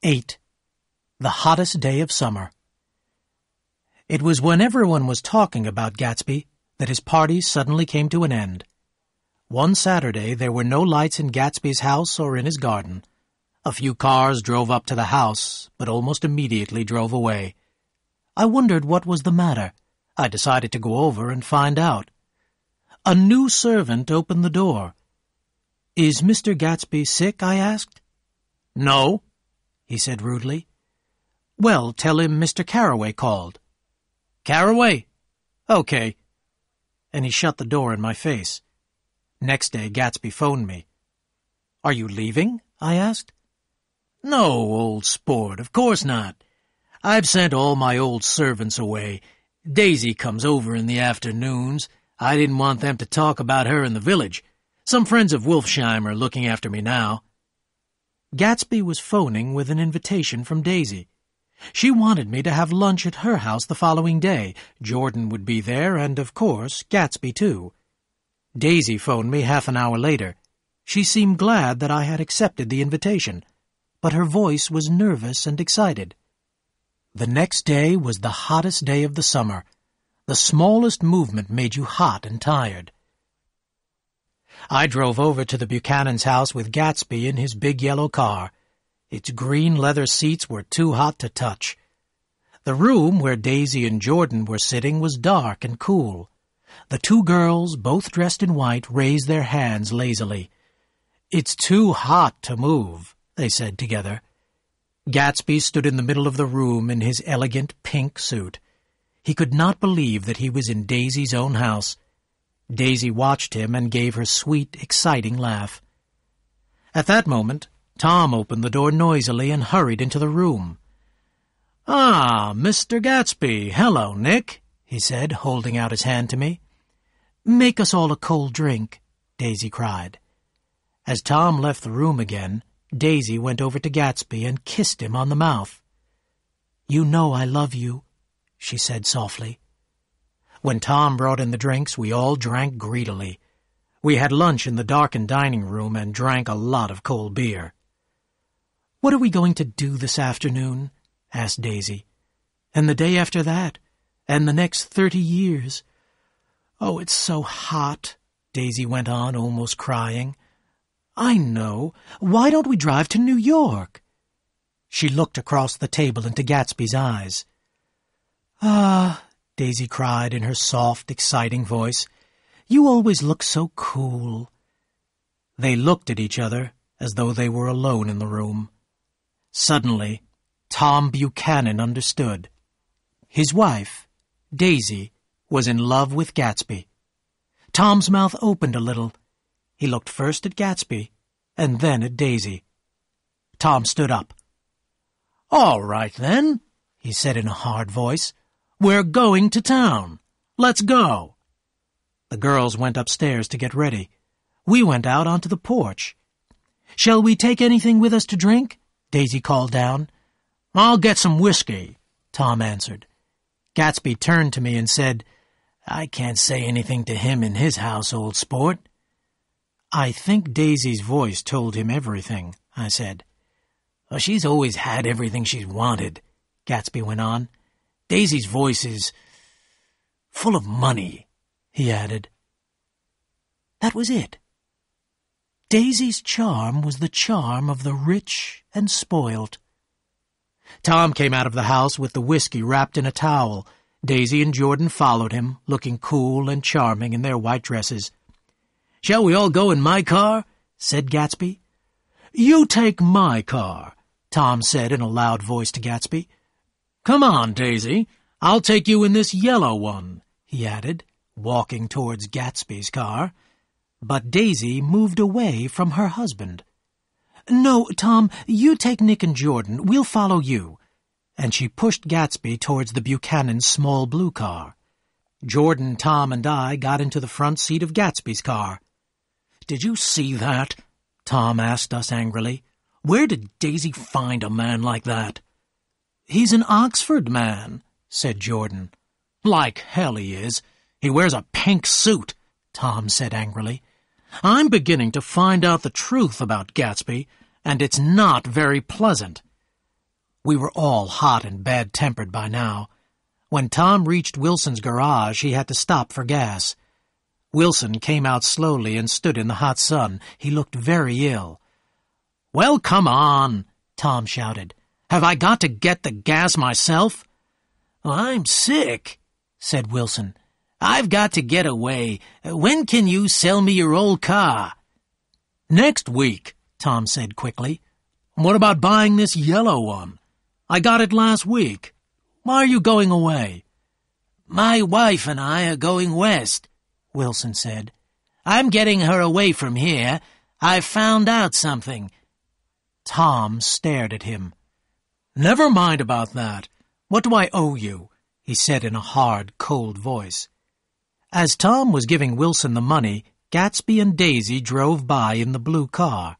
8. The hottest day of summer. It was when everyone was talking about Gatsby that his party suddenly came to an end. One Saturday there were no lights in Gatsby's house or in his garden. A few cars drove up to the house, but almost immediately drove away. I wondered what was the matter. I decided to go over and find out. A new servant opened the door. "Is Mr. Gatsby sick?" I asked. "No," he said rudely. "Well, tell him Mr. Carroway called." "Carroway? Okay." And he shut the door in my face. Next day, Gatsby phoned me. "Are you leaving?" I asked. "No, old sport, of course not. I've sent all my old servants away. Daisy comes over in the afternoons. I didn't want them to talk about her in the village. Some friends of Wolfsheim are looking after me now." Gatsby was phoning with an invitation from Daisy. She wanted me to have lunch at her house the following day. Jordan would be there, and, of course, Gatsby, too. Daisy phoned me half an hour later. She seemed glad that I had accepted the invitation, but her voice was nervous and excited. The next day was the hottest day of the summer. The smallest movement made you hot and tired. I drove over to the Buchanan's house with Gatsby in his big yellow car. Its green leather seats were too hot to touch. The room where Daisy and Jordan were sitting was dark and cool. The two girls, both dressed in white, raised their hands lazily. "It's too hot to move," they said together. Gatsby stood in the middle of the room in his elegant pink suit. He could not believe that he was in Daisy's own house. Daisy watched him and gave her sweet, exciting laugh. At that moment, Tom opened the door noisily and hurried into the room. "Ah, Mr. Gatsby. Hello, Nick," he said, holding out his hand to me. "Make us all a cold drink," Daisy cried. As Tom left the room again, Daisy went over to Gatsby and kissed him on the mouth. "You know I love you," she said softly. When Tom brought in the drinks, we all drank greedily. We had lunch in the darkened dining room and drank a lot of cold beer. "What are we going to do this afternoon?" asked Daisy. "And the day after that? And the next 30 years? Oh, it's so hot," Daisy went on, almost crying. "I know. Why don't we drive to New York?" She looked across the table into Gatsby's eyes. "Ah," Daisy cried in her soft, exciting voice, "you always look so cool." They looked at each other as though they were alone in the room. Suddenly, Tom Buchanan understood. His wife, Daisy, was in love with Gatsby. Tom's mouth opened a little. He looked first at Gatsby and then at Daisy. Tom stood up. "All right, then," he said in a hard voice. "We're going to town. Let's go." The girls went upstairs to get ready. We went out onto the porch. "Shall we take anything with us to drink?" Daisy called down. "I'll get some whiskey," Tom answered. Gatsby turned to me and said, "I can't say anything to him in his house, old sport." "I think Daisy's voice told him everything," I said. "Well, she's always had everything she's wanted," Gatsby went on. "Daisy's voice is full of money," he added. That was it. Daisy's charm was the charm of the rich and spoilt. Tom came out of the house with the whiskey wrapped in a towel. Daisy and Jordan followed him, looking cool and charming in their white dresses. "Shall we all go in my car?" said Gatsby. "You take my car," Tom said in a loud voice to Gatsby. "Come on, Daisy. I'll take you in this yellow one," he added, walking towards Gatsby's car. But Daisy moved away from her husband. "No, Tom, you take Nick and Jordan. We'll follow you." And she pushed Gatsby towards the Buchanan's small blue car. Jordan, Tom, and I got into the front seat of Gatsby's car. "Did you see that?" Tom asked us angrily. "Where did Daisy find a man like that?" "He's an Oxford man," said Jordan. "Like hell he is. He wears a pink suit," Tom said angrily. "I'm beginning to find out the truth about Gatsby, and it's not very pleasant." We were all hot and bad-tempered by now. When Tom reached Wilson's garage, he had to stop for gas. Wilson came out slowly and stood in the hot sun. He looked very ill. "Well, come on," Tom shouted. "Have I got to get the gas myself?" "I'm sick," said Wilson. "I've got to get away. When can you sell me your old car?" "Next week," Tom said quickly. "What about buying this yellow one? I got it last week. Why are you going away?" "My wife and I are going west," Wilson said. "I'm getting her away from here. I've found out something." Tom stared at him. "Never mind about that. What do I owe you?" he said in a hard, cold voice. As Tom was giving Wilson the money, Gatsby and Daisy drove by in the blue car.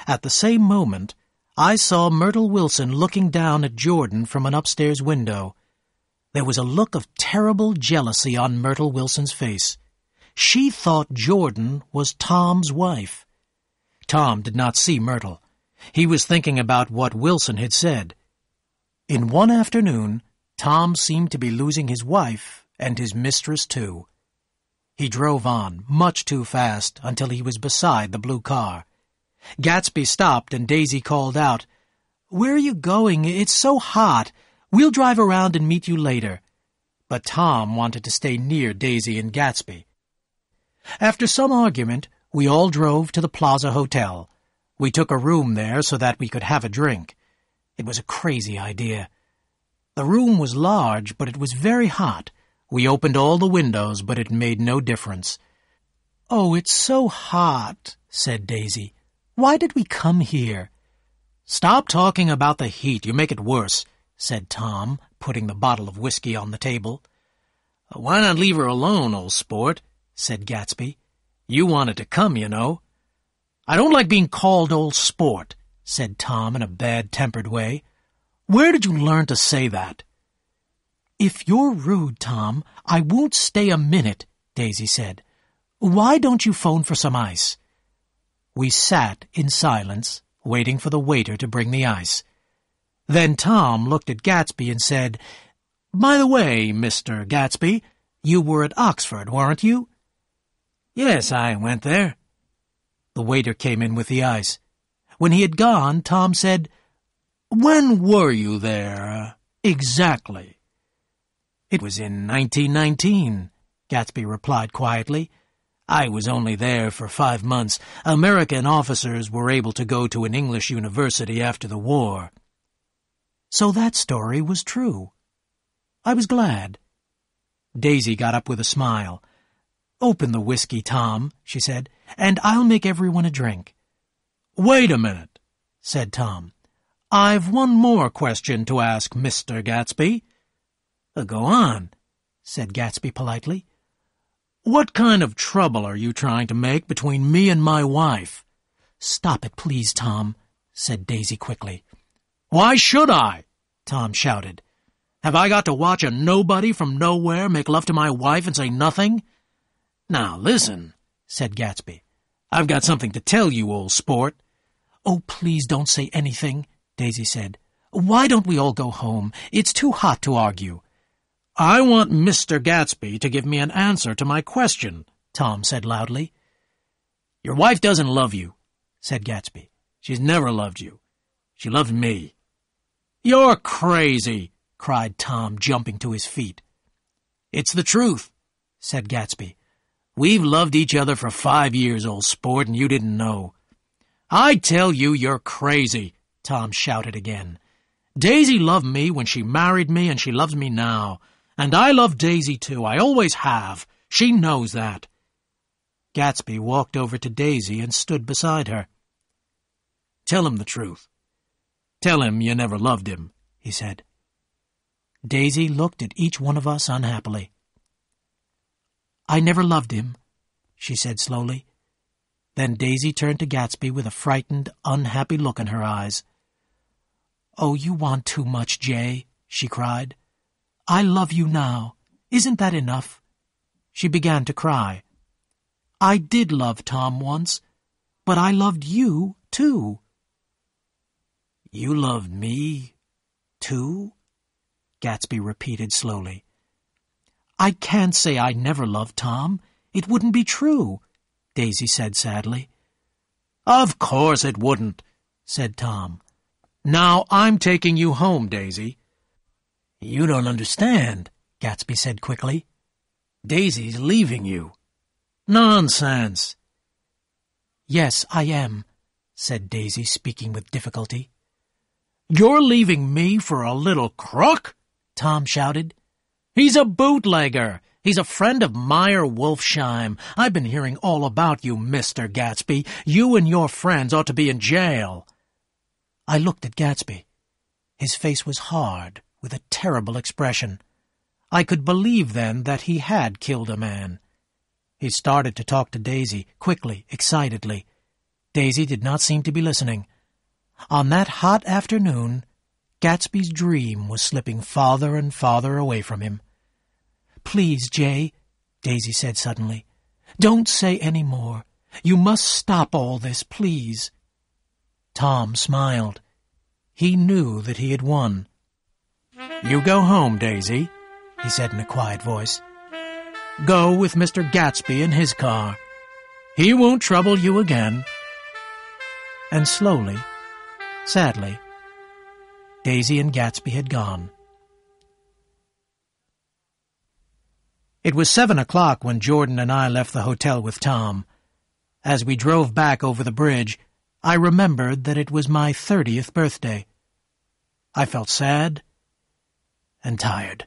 At the same moment, I saw Myrtle Wilson looking down at Jordan from an upstairs window. There was a look of terrible jealousy on Myrtle Wilson's face. She thought Jordan was Tom's wife. Tom did not see Myrtle. He was thinking about what Wilson had said. In one afternoon, Tom seemed to be losing his wife and his mistress too. He drove on, much too fast, until he was beside the blue car. Gatsby stopped and Daisy called out, "Where are you going? It's so hot. We'll drive around and meet you later." But Tom wanted to stay near Daisy and Gatsby. After some argument, we all drove to the Plaza Hotel. We took a room there so that we could have a drink. It was a crazy idea. The room was large, but it was very hot. We opened all the windows, but it made no difference. "Oh, it's so hot," said Daisy. "Why did we come here?" "Stop talking about the heat. You make it worse," said Tom, putting the bottle of whiskey on the table. "Why not leave her alone, old sport?" said Gatsby. "You wanted to come, you know." "I don't like being called old sport," said Tom in a bad-tempered way. "Where did you learn to say that?" "If you're rude, Tom, I won't stay a minute," Daisy said. "Why don't you phone for some ice?" We sat in silence, waiting for the waiter to bring the ice. Then Tom looked at Gatsby and said, "By the way, Mr. Gatsby, you were at Oxford, weren't you?" "Yes, I went there." The waiter came in with the ice. When he had gone, Tom said, "When were you there, exactly?" "It was in 1919, Gatsby replied quietly. "I was only there for 5 months. American officers were able to go to an English university after the war." So that story was true. I was glad. Daisy got up with a smile. "Open the whiskey, Tom," she said, "and I'll make everyone a drink." "Wait a minute," said Tom. "I've one more question to ask Mr. Gatsby." "Go on," said Gatsby politely. "What kind of trouble are you trying to make between me and my wife?" "Stop it, please, Tom," said Daisy quickly. "Why should I?" Tom shouted. "Have I got to watch a nobody from nowhere make love to my wife and say nothing?" "Now, listen," said Gatsby. "I've got something to tell you, old sport." "Oh, please don't say anything," Daisy said. "Why don't we all go home? It's too hot to argue." "I want Mr. Gatsby to give me an answer to my question," Tom said loudly. "Your wife doesn't love you," said Gatsby. "She's never loved you. She loved me." "You're crazy," cried Tom, jumping to his feet. "It's the truth," said Gatsby. "We've loved each other for 5 years, old sport, and you didn't know." "I tell you, you're crazy," Tom shouted again. "Daisy loved me when she married me, and she loves me now. And I love Daisy, too. I always have. She knows that." Gatsby walked over to Daisy and stood beside her. "Tell him the truth. Tell him you never loved him," he said. Daisy looked at each one of us unhappily. "I never loved him," she said slowly. Then Daisy turned to Gatsby with a frightened, unhappy look in her eyes. "Oh, you want too much, Jay," she cried. "I love you now. Isn't that enough?" She began to cry. "I did love Tom once, but I loved you, too." "You loved me too?" Gatsby repeated slowly. "I can't say I never loved Tom. It wouldn't be true," Daisy said sadly. "Of course it wouldn't," said Tom. "Now I'm taking you home, Daisy." "You don't understand," Gatsby said quickly. "Daisy's leaving you." "Nonsense." "Yes, I am," said Daisy, speaking with difficulty. "You're leaving me for a little crook?" Tom shouted. "He's a bootlegger. He's a friend of Meyer Wolfsheim. I've been hearing all about you, Mr. Gatsby. You and your friends ought to be in jail." I looked at Gatsby. His face was hard, with a terrible expression. I could believe then that he had killed a man. He started to talk to Daisy, quickly, excitedly. Daisy did not seem to be listening. On that hot afternoon, Gatsby's dream was slipping farther and farther away from him. "Please, Jay," Daisy said suddenly, "don't say any more. You must stop all this, please." Tom smiled. He knew that he had won. "You go home, Daisy," he said in a quiet voice. "Go with Mr. Gatsby in his car. He won't trouble you again." And slowly, sadly, Daisy and Gatsby had gone. It was 7 o'clock when Jordan and I left the hotel with Tom. As we drove back over the bridge, I remembered that it was my 30th birthday. I felt sad and tired.